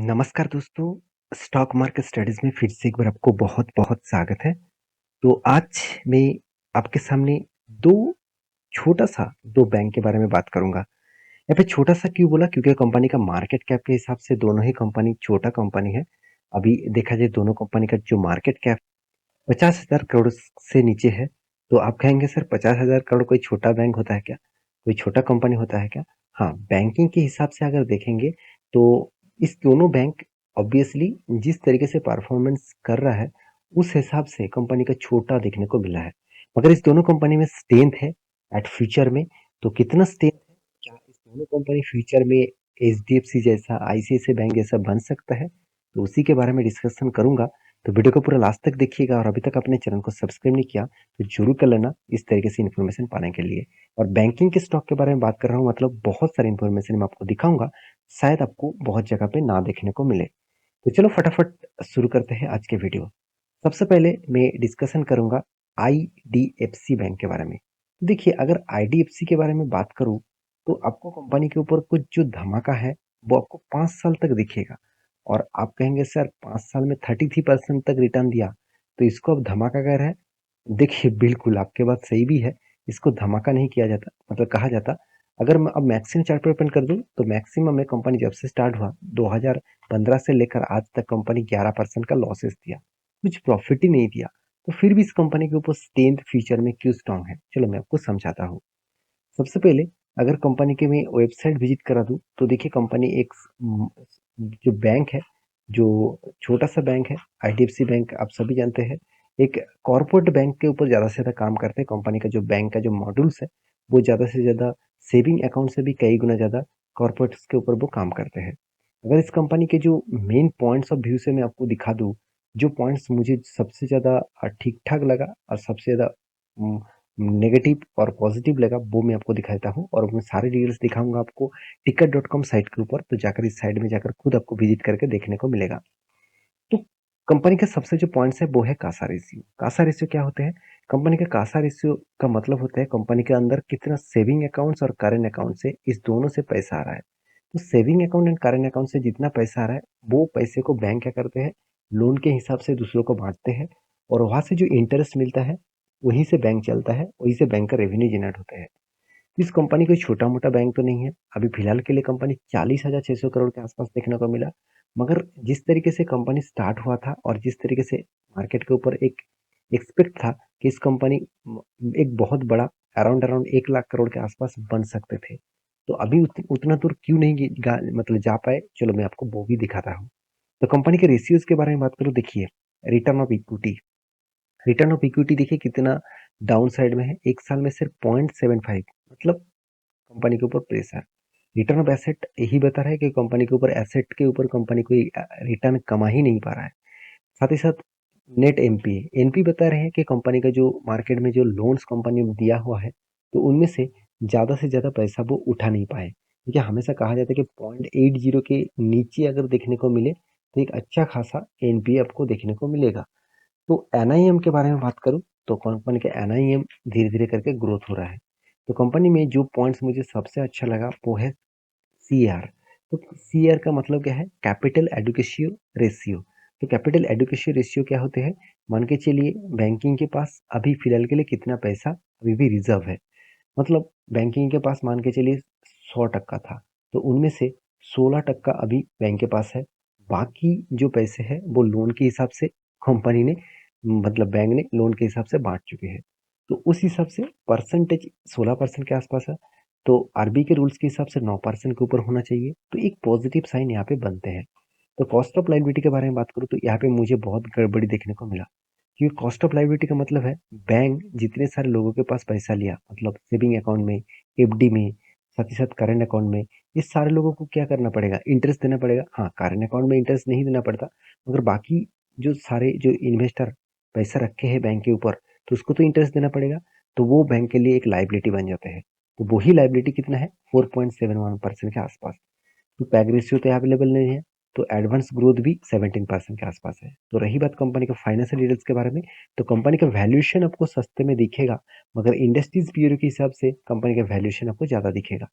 नमस्कार दोस्तों, stock market studies में फिर से एक बार आपको बहुत-बहुत स्वागत है। तो आज मैं आपके सामने 2 छोटा-सा 2 बैंक के बारे में बात करूँगा। यहाँ पे छोटा-सा क्यों बोला? क्योंकि कंपनी का मार्केट कैप के हिसाब से दोनों ही कंपनी छोटा कंपनी है। अभी देखा जाए दोनों कंपनी का जो मार्केट कैप 50,000 करोड़ से नीचे है। तो आप कहेंगे सर 50,000 करोड़ कोई छोटा बैंक होता है क्या? कोई छोटा कंपनी होता है क्या? हाँ, बैंकिंग के हिसाब से अगर देखेंगे तो इस दोनों बैंक ऑब्वियसली जिस तरीके से परफॉर्मेंस कर रहा है, उस हिसाब से कंपनी का छोटा देखने को मिला है। मगर इस दोनों कंपनी में स्ट्रेंथ है एट फ्यूचर में, तो कितना स्ट्रेंथ है? क्या इस दोनों कंपनी फ्यूचर में एचडीएफसी जैसा, आईसीआईसीआई बैंक जैसा बन सकता है? तो उसी के बारे में डिस्कशन करूंगा। तो वीडियो को पूरा लास्ट तक देखिएगा और अभी तक अपने चैनल को सब्सक्राइब नहीं किया तो जरूर कर लेना इस तरीके से इन्फॉर्मेशन पाने के लिए। और बैंकिंग के स्टॉक के बारे में बात कर रहा हूँ, मतलब बहुत सारी इन्फॉर्मेशन मैं आपको दिखाऊंगा, शायद आपको बहुत जगह पे ना देखने को मिले। तो चलो फटाफट शुरू करते हैं आज के वीडियो। सबसे पहले मैं डिस्कशन करूंगा आईडीएफसी बैंक के बारे में। तो देखिए, अगर आईडीएफसी के बारे में बात करूं तो आपको कंपनी के ऊपर कुछ जो धमाका है वो आपको 5 साल तक दिखेगा। और आप कहेंगे सर 5 साल में 33% तक रिटर्न दिया, तो इसको अब धमाका कह रहे हैं। देखिए, बिल्कुल आपके बात सही भी है। इसको धमाका नहीं किया जाता, मतलब कहा जाता। अगर मैं अब मैक्सिमम चार्ट पर ओपन कर दूं तो मैक्सिमम में कंपनी जब से स्टार्ट हुआ 2015 से लेकर आज तक कंपनी 11% का लॉसेस दिया, कुछ प्रॉफिट ही नहीं दिया। तो फिर भी इस कंपनी के ऊपर स्ट्रेंथ फ्यूचर में क्यों स्ट्रांग है, चलो मैं आपको समझाता हूँ। सबसे पहले अगर कंपनी के मैं वेबसाइट विजिट करा दूं तो देखिए, कंपनी एक जो बैंक है, जो छोटा सा बैंक है, आईडीएफसी बैंक आप सभी जानते हैं, एक कॉर्पोरेट बैंक के ऊपर ज़्यादा से ज़्यादा काम करते हैं। कंपनी का जो बैंक का जो मॉड्यूल्स है वो ज़्यादा से ज़्यादा सेविंग अकाउंट से भी कई गुना ज़्यादा कॉर्पोरेट्स के ऊपर वो काम करते हैं। अगर इस कंपनी के जो मेन पॉइंट्स ऑफ व्यू से मैं आपको दिखा दूं, जो पॉइंट्स मुझे सबसे ज़्यादा ठीक ठाक लगा और सबसे ज़्यादा नेगेटिव और पॉजिटिव लगा, वो मैं आपको दिखा देता हूँ और मैं सारे डिटेल्स दिखाऊंगा आपको टिकट.com साइट के ऊपर। तो जाकर इस साइट में जाकर खुद आपको विजिट करके देखने को मिलेगा। तो कंपनी के सबसे जो पॉइंट्स है वो है कासा रेशियो। कासा रेशियो क्या होते हैं? कंपनी का कासा रेशियो का मतलब होता है कंपनी के अंदर कितना सेविंग अकाउंट्स और करेंट अकाउंट से, इस दोनों से पैसा आ रहा है। तो saving account and current account से जितना पैसा आ रहा है वो पैसे को बैंक क्या करते हैं, लोन के हिसाब से दूसरों को बांटते हैं। और वहां से जो इंटरेस्ट मिलता है वहीं से बैंक चलता है, वहीं से बैंक का रेवेन्यू जनरेट होता है। इस कंपनी कोई छोटा मोटा बैंक तो नहीं है। अभी फिलहाल के लिए कंपनी 40,600 करोड़ के आसपास देखने को मिला। मगर जिस तरीके से कंपनी स्टार्ट हुआ था और जिस तरीके से मार्केट के ऊपर एक एक्सपेक्ट था कि इस कंपनी एक बहुत बड़ा अराउंड अराउंड 1 लाख करोड़ के आसपास बन सकते थे, तो अभी उतना दूर क्यों नहीं मतलब जा पाए, चलो मैं आपको वो भी दिखाता हूँ। तो कंपनी के रेशियोज के बारे में बात करूँ, देखिए, return of equity. Return of equity देखिए कितना डाउन साइड में है, एक साल में सिर्फ 0.75, मतलब कंपनी के ऊपर प्रेशर। रिटर्न ऑफ एसेट यही बता रहा है कि कंपनी के ऊपर एसेट के ऊपर कंपनी कोई रिटर्न कमा ही नहीं पा रहा है। साथ ही साथ नेट एनपीए एनपी बता रहे हैं कि कंपनी का जो मार्केट में जो लोन्स कंपनी ने दिया हुआ है, तो उनमें से ज्यादा पैसा वो उठा नहीं पाए। क्योंकि हमेशा कहा जाता है कि 0.80 के नीचे अगर देखने को मिले तो एक अच्छा खासा एनपीए आपको देखने को मिलेगा। तो एनआईएम के बारे में बात करूं तो कंपनी का एनआईएम धीरे धीरे करके ग्रोथ हो रहा है। तो कंपनी में जो पॉइंट्स मुझे सबसे अच्छा लगा वो है सीआर। तो सीआर का मतलब क्या है? Capital adequacy ratio. तो कैपिटल एडुकेशियो रेशियो क्या होते हैं? मान के चलिए बैंकिंग के पास अभी फिलहाल के लिए कितना पैसा अभी भी रिजर्व है। मतलब बैंकिंग के पास मान के चलिए 100% था, तो उनमें से 16% अभी बैंक के पास है। बाकी जो पैसे हैं वो लोन के हिसाब से कंपनी ने, मतलब बैंक ने लोन के हिसाब से बांट चुके हैं। तो उस हिसाब से परसेंटेज 16% के आसपास है। तो आरबी के रूल्स के हिसाब से 9% के ऊपर होना चाहिए, तो एक पॉजिटिव साइन यहाँ पे बनते हैं। तो कॉस्ट ऑफ लायबिलिटी के बारे में बात करूँ तो यहाँ पे मुझे बहुत गड़बड़ी देखने को मिला। क्योंकि कॉस्ट ऑफ लायबिलिटी का मतलब है बैंक जितने सारे लोगों के पास पैसा लिया, मतलब सेविंग अकाउंट में, एफडी में, साथ ही साथ करंट अकाउंट में, इस सारे लोगों को क्या करना पड़ेगा? इंटरेस्ट देना पड़ेगा। हाँ, करंट अकाउंट में इंटरेस्ट नहीं देना पड़ता, मगर बाकी जो सारे जो इन्वेस्टर पैसा रखे हैं बैंक के ऊपर, तो उसको तो इंटरेस्ट देना पड़ेगा। तो वो बैंक के लिए एक लाइबिलिटी बन जाते हैं। तो वही लाइबिलिटी कितना है? 4.71% के आसपास। तो पैग रेशियो तो अवेलेबल नहीं है। तो एडवांस ग्रोथ भी 17% के आसपास है। तो रही बात कंपनी का फाइनेंशियल डिटेल्स के बारे में, तो कंपनी का वैल्यूएशन आपको सस्ते में दिखेगा, मगर इंडस्ट्रीज ब्यूरो के हिसाब से कंपनी का वैल्यूएशन आपको ज़्यादा दिखेगा।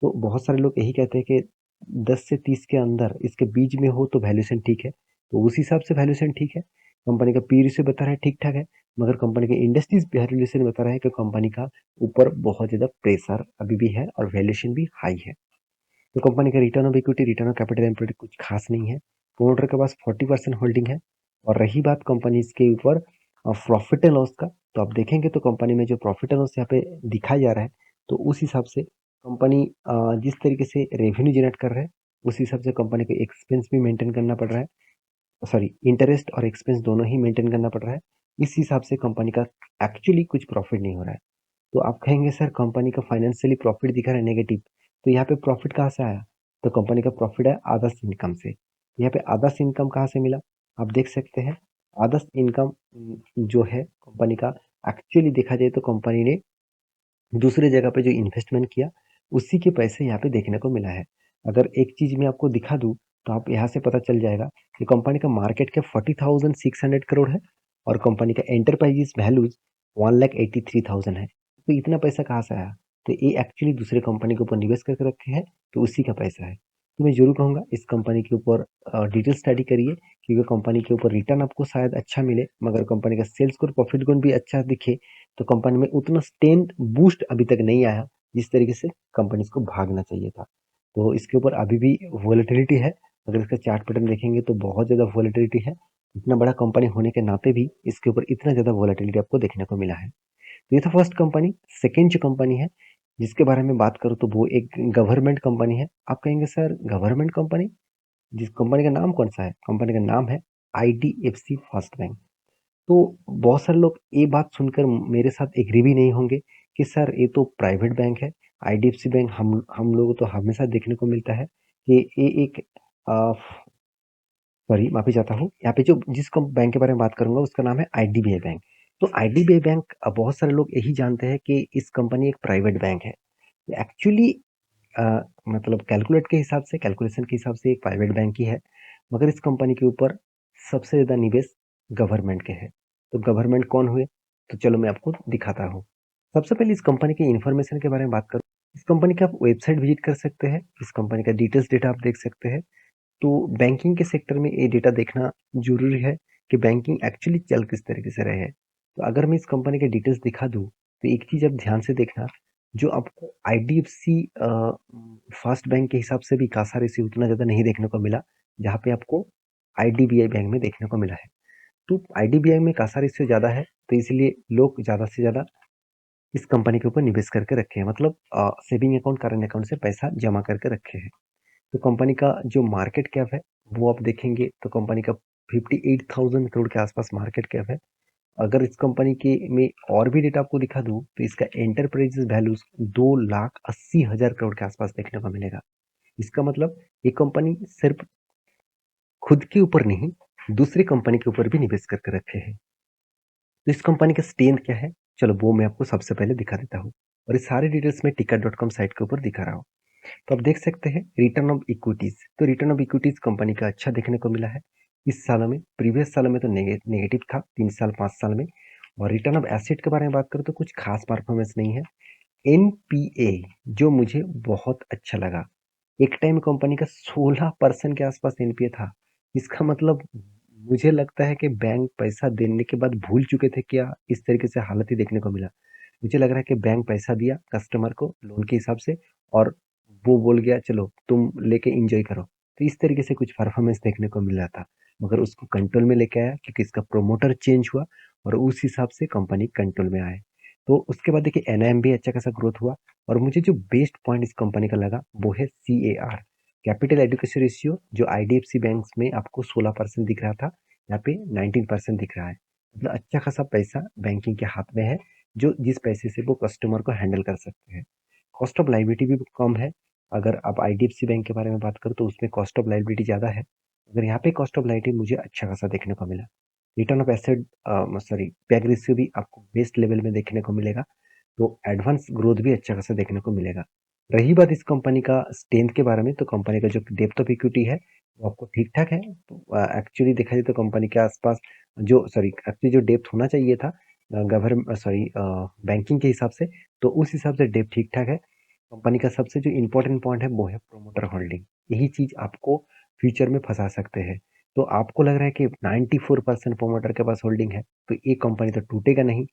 तो बहुत सारे लोग यही कहते हैं कि 10 से 30 के अंदर इसके बीच में हो तो वैल्यूएशन ठीक है, तो उस हिसाब से वैल्यूएशन ठीक है। कंपनी का पी रेशियो बता रहा है ठीक ठाक है, मगर कंपनी के इंडस्ट्रीज वैल्यूएशन बता रहा है कि कंपनी का ऊपर बहुत ज्यादा प्रेशर अभी भी है और वैल्यूएशन भी हाई है। तो कंपनी का return of equity, return of capital employed कुछ खास नहीं है। प्रोमोटर के पास 40% होल्डिंग है। और रही बात कंपनी के ऊपर प्रॉफिट एंड लॉस का, तो आप देखेंगे तो कंपनी में जो प्रॉफिट एंड लॉस यहाँ पे दिखाया जा रहा है, तो उस हिसाब से कंपनी जिस तरीके से रेवेन्यू जनरेट कर रहा है, उस हिसाब से कंपनी को एक्सपेंस भी मेंटेन करना पड़ रहा है, सॉरी इंटरेस्ट और एक्सपेंस दोनों ही मेंटेन करना पड़ रहा है। इस हिसाब से कंपनी का एक्चुअली कुछ प्रॉफिट नहीं हो रहा है। तो आप कहेंगे सर कंपनी का फाइनेंशियली प्रॉफिट दिखा रहा है नेगेटिव, तो यहाँ पे प्रॉफिट कहाँ से आया? तो कंपनी का प्रॉफिट है अदर्स इनकम से। यहाँ पे अदर्स इनकम कहाँ से मिला? आप देख सकते हैं अदर्स इनकम जो है कंपनी का, एक्चुअली देखा जाए तो कंपनी ने दूसरे जगह पे जो इन्वेस्टमेंट किया उसी के पैसे यहाँ पे देखने को मिला है। अगर एक चीज मैं आपको दिखा दूं तो आप यहाँ से पता चल जाएगा कि कंपनी का मार्केट कैप 40,600 करोड़ है और कंपनी का एंटरप्राइजेस वैल्यूज 1,83,000 है। तो इतना पैसा कहाँ से आया? तो ये एक्चुअली दूसरे कंपनी के ऊपर निवेश करके रखे हैं, तो उसी का पैसा है। तो मैं जरूर कहूंगा इस कंपनी के ऊपर डिटेल स्टडी करिए, क्योंकि कंपनी के ऊपर रिटर्न आपको शायद अच्छा मिले, मगर कंपनी का सेल्स और प्रॉफिट गुण भी अच्छा दिखे, तो कंपनी में उतना स्ट्रेंथ बूस्ट अभी तक नहीं आया जिस तरीके से कंपनी को भागना चाहिए था। तो इसके ऊपर अभी भी वॉलेटिलिटी है। अगर इसका चार्ट पैटर्न देखेंगे तो बहुत ज्यादा वॉलेटिलिटी है। इतना बड़ा कंपनी होने के नाते भी इसके ऊपर इतना ज्यादा वॉलेटिलिटी आपको देखने को मिला है। तो ये था फर्स्ट कंपनी। सेकेंड जो कंपनी है जिसके बारे में बात करूँ तो वो एक गवर्नमेंट कंपनी है। आप कहेंगे सर गवर्नमेंट कंपनी, जिस कंपनी का नाम कौन सा है? कंपनी का नाम है IDFC फर्स्ट बैंक। तो बहुत सारे लोग ये बात सुनकर मेरे साथ एग्री भी नहीं होंगे कि सर ये तो प्राइवेट बैंक है। IDFC बैंक हम लोगों तो हमेशा देखने को मिलता है कि ये एक, सॉरी माफी चाहता हूँ, यहाँ पे जो जिस बैंक के बारे में बात करूंगा उसका नाम है IDBI बैंक। तो IDBI बैंक बहुत सारे लोग यही जानते हैं कि इस कंपनी एक प्राइवेट बैंक है। एक्चुअली मतलब कैलकुलेट के हिसाब से, कैलकुलेशन के हिसाब से एक प्राइवेट बैंक ही है, मगर इस कंपनी के ऊपर सबसे ज्यादा निवेश गवर्नमेंट के है। तो गवर्नमेंट कौन हुए? तो चलो मैं आपको दिखाता हूँ। सबसे पहले इस कंपनी की इंफॉर्मेशन के बारे में बात करूँ, इस कंपनी का आप वेबसाइट विजिट कर सकते हैं, इस कंपनी का डिटेल्स डेटा आप देख सकते हैं। तो बैंकिंग के सेक्टर में ये डेटा देखना जरूरी है कि बैंकिंग एक्चुअली चल किस तरीके से रहे है। तो अगर मैं इस कंपनी के डिटेल्स दिखा दूं तो एक चीज आप ध्यान से देखना, जो आपको IDFC फर्स्ट बैंक के हिसाब से भी कासा रेशियो उतना ज्यादा नहीं देखने को मिला, जहाँ पे आपको IDBI बैंक में देखने को मिला है। तो IDBI में कासा रेशियो ज्यादा है, तो इसलिए लोग ज्यादा से ज्यादा इस कंपनी के ऊपर निवेश करके रखे हैं, मतलब सेविंग अकाउंट, करंट अकाउंट से पैसा जमा करके रखे हैं। तो कंपनी का जो मार्केट कैप है वो आप देखेंगे तो कंपनी का 58,000 करोड़ के आसपास मार्केट कैप है। अगर इस कंपनी के में और भी डेटा आपको दिखा दूं तो इसका एंटरप्राइज वैल्यूज 2,80,000 करोड़ के आसपास देखने को मिलेगा। इसका मतलब ये कंपनी सिर्फ खुद के ऊपर नहीं, दूसरी कंपनी के ऊपर भी निवेश करके रखे हैं। तो इस कंपनी का स्ट्रेंथ क्या है, चलो वो मैं आपको सबसे पहले दिखा देता हूँ। और ये सारे डिटेल्स मैं टिकट.com साइट के ऊपर दिखा रहा हूँ। तो आप देख सकते हैं रिटर्न ऑफ इक्विटीज, तो रिटर्न ऑफ इक्विटीज कंपनी का अच्छा देखने को मिला है इस सालों में। प्रीवियस सालों में तो नेगेटिव था, 3 साल 5 साल में। और रिटर्न ऑफ एसेट के बारे में बात करूँ तो कुछ खास परफॉर्मेंस नहीं है। NPA जो मुझे बहुत अच्छा लगा, एक टाइम कंपनी का 16% के आसपास NPA था। इसका मतलब मुझे लगता है कि बैंक पैसा देने के बाद भूल चुके थे क्या, इस तरीके से हालत ही देखने को मिला। मुझे लग रहा है कि बैंक पैसा दिया कस्टमर को लोन के हिसाब से और वो बोल गया चलो तुम लेके एंजॉय करो, तो इस तरीके से कुछ परफॉर्मेंस देखने को मिल रहा था। मगर उसको कंट्रोल में लेके आया क्योंकि इसका प्रोमोटर चेंज हुआ और उस हिसाब से कंपनी कंट्रोल में आए। तो उसके बाद देखिए NIM भी अच्छा खासा ग्रोथ हुआ। और मुझे जो बेस्ट पॉइंट इस कंपनी का लगा वो है CAR, कैपिटल एडुकेशन रेशियो, जो IDFC बैंक में आपको 16% दिख रहा था, यहाँ पे 19% दिख रहा है। मतलब अच्छा खासा पैसा बैंकिंग के हाथ में है, जो जिस पैसे से वो कस्टमर को हैंडल कर सकते हैं। कॉस्ट ऑफ लाइबिलिटी भी कम है। अगर आप IDFC बैंक के बारे में बात करो तो उसमें कॉस्ट ऑफ लाइबिलिटी ज़्यादा है, अगर यहाँ पे कॉस्ट ऑफ लाइबिलिटी मुझे अच्छा खासा देखने को मिला। Return of asset, sorry peg ratio भी आपको बेस्ट लेवल में देखने को मिलेगा। तो एडवांस ग्रोथ भी अच्छा खासा देखने को मिलेगा। रही बात इस कंपनी का स्ट्रेंथ के बारे में, तो कंपनी का जो डेप्थ ऑफ इक्विटी है वो आपको ठीक ठाक है। एक्चुअली देखा जाए तो कंपनी के आसपास जो, सॉरी एक्चुअली जो डेप्थ होना चाहिए था गवर्नमेंट, सॉरी बैंकिंग के हिसाब से, तो उस हिसाब से डेप्थ ठीक ठाक है। कंपनी का सबसे जो इम्पोर्टेंट पॉइंट है वो है प्रोमोटर होल्डिंग। यही चीज़ आपको फ्यूचर में फँसा सकते हैं। तो आपको लग रहा है कि 94% प्रोमोटर के पास होल्डिंग है, तो ये कंपनी तो टूटेगा नहीं,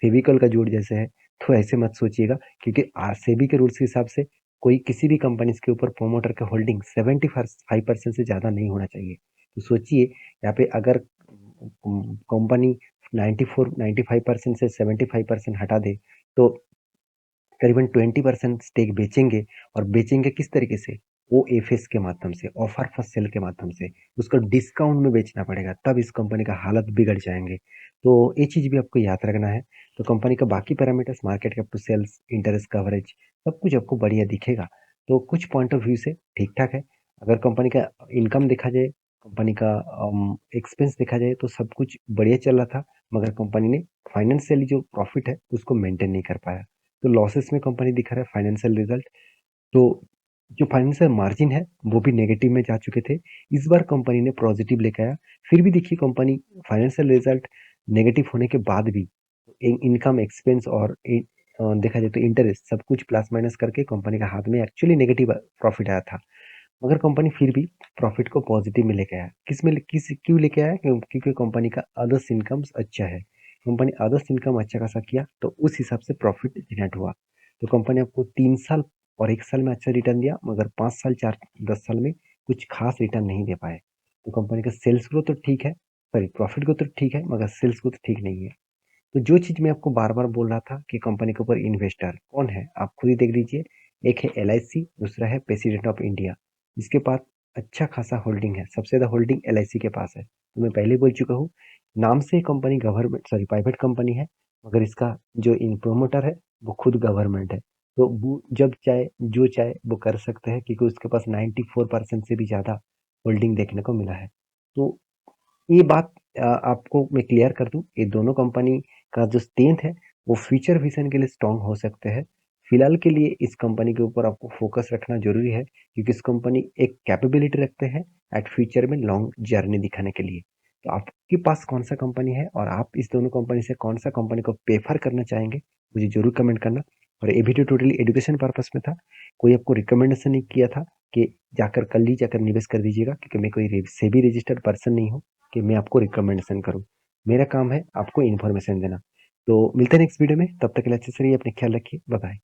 फेविकोल का जोड़ जैसे है। तो ऐसे मत सोचिएगा, क्योंकि सेबी के रूल्स के हिसाब से कोई किसी भी कंपनी के ऊपर प्रोमोटर का होल्डिंग 75% से ज़्यादा नहीं होना चाहिए। तो सोचिए, यहाँ पे अगर कंपनी 94-95% से 75% हटा दे, तो करीबन 20% स्टेक बेचेंगे। और बेचेंगे किस तरीके से? ओएफएस के माध्यम से, ऑफर फर्स्ट सेल के माध्यम से। उसको डिस्काउंट में बेचना पड़ेगा, तब इस कंपनी का हालत बिगड़ जाएंगे। तो ये चीज़ भी आपको याद रखना है। तो कंपनी का बाकी parameters, market cap to sales, interest coverage, सब कुछ आपको बढ़िया दिखेगा। तो कुछ पॉइंट ऑफ व्यू से ठीक ठाक है। अगर कंपनी का इनकम देखा जाए, कंपनी का एक्सपेंस देखा जाए, तो सब कुछ बढ़िया चल रहा था। मगर कंपनी ने फाइनेंशियली जो प्रॉफिट है उसको मेंटेन नहीं कर पाया। तो लॉसेस में कंपनी दिखा रहा है फाइनेंशियल रिजल्ट। तो जो फाइनेंशियल मार्जिन है वो भी नेगेटिव में जा चुके थे। इस बार कंपनी ने पॉजिटिव लेकर आया। फिर भी देखिए, कंपनी फाइनेंशियल रिजल्ट नेगेटिव होने के बाद भी इनकम, एक्सपेंस और देखा जाए तो इंटरेस्ट, सब कुछ प्लस माइनस करके कंपनी का हाथ में एक्चुअली नेगेटिव प्रॉफिट आया था। मगर कंपनी फिर भी प्रॉफिट को पॉजिटिव में लेके आया। क्यों लेके आया? क्योंकि कंपनी का अदर्स इनकम अच्छा है। कंपनी अदर्स इनकम अच्छा खासा किया, तो उस हिसाब से प्रॉफिट जनरेट हुआ। तो कंपनी आपको 3 साल और 1 साल में अच्छा रिटर्न दिया, मगर 5 साल, 4, 10 साल में कुछ खास रिटर्न नहीं दे पाए। तो कंपनी का सेल्स ग्रोथ तो ठीक है, सॉरी प्रॉफिट ग्रोथ तो ठीक है, मगर सेल्स ग्रोथ ठीक नहीं है। तो जो चीज़ मैं आपको बार बार बोल रहा था कि कंपनी के ऊपर इन्वेस्टर कौन है, आप खुद ही देख लीजिए। एक है एलआईसी, दूसरा है प्रेसिडेंट ऑफ इंडिया, जिसके पास अच्छा खासा होल्डिंग है। सबसे ज़्यादा होल्डिंग एलआईसी के पास है। तो मैं पहले बोल चुका हूँ, नाम से company government, sorry private company है, मगर इसका जो इन प्रोमोटर है वो खुद गवर्नमेंट है। तो वो जब चाहे जो चाहे वो कर सकते हैं, क्योंकि उसके पास 94% से भी ज़्यादा होल्डिंग देखने को मिला है। तो ये बात आपको मैं क्लियर कर दूं, ये दोनों कंपनी का जो स्ट्रेंथ है वो फ्यूचर विजन के लिए स्ट्रांग हो सकते हैं। फिलहाल के लिए इस कंपनी के ऊपर आपको फोकस रखना जरूरी है, क्योंकि इस कंपनी एक कैपेबिलिटी रखते हैं एट फ्यूचर में लॉन्ग जर्नी दिखाने के लिए। तो आपके पास कौन सा कंपनी है और आप इस दोनों कंपनी से कौन सा कंपनी को प्रेफर करना चाहेंगे, मुझे जरूर कमेंट करना। और ये वीडियो टोटली एजुकेशन पर्पस में था, कोई आपको रिकमेंडेशन नहीं किया था कि जाकर कल ही जाकर निवेश कर दीजिएगा, क्योंकि मैं कोई सेबी रजिस्टर्ड पर्सन नहीं हूँ कि मैं आपको रिकमेंडेशन करूं। मेरा काम है आपको इन्फॉर्मेशन देना। तो मिलते हैं नेक्स्ट वीडियो में, तब तक के लिए अच्छे से रहिए, अपने ख्याल रखिए, बाय बाय।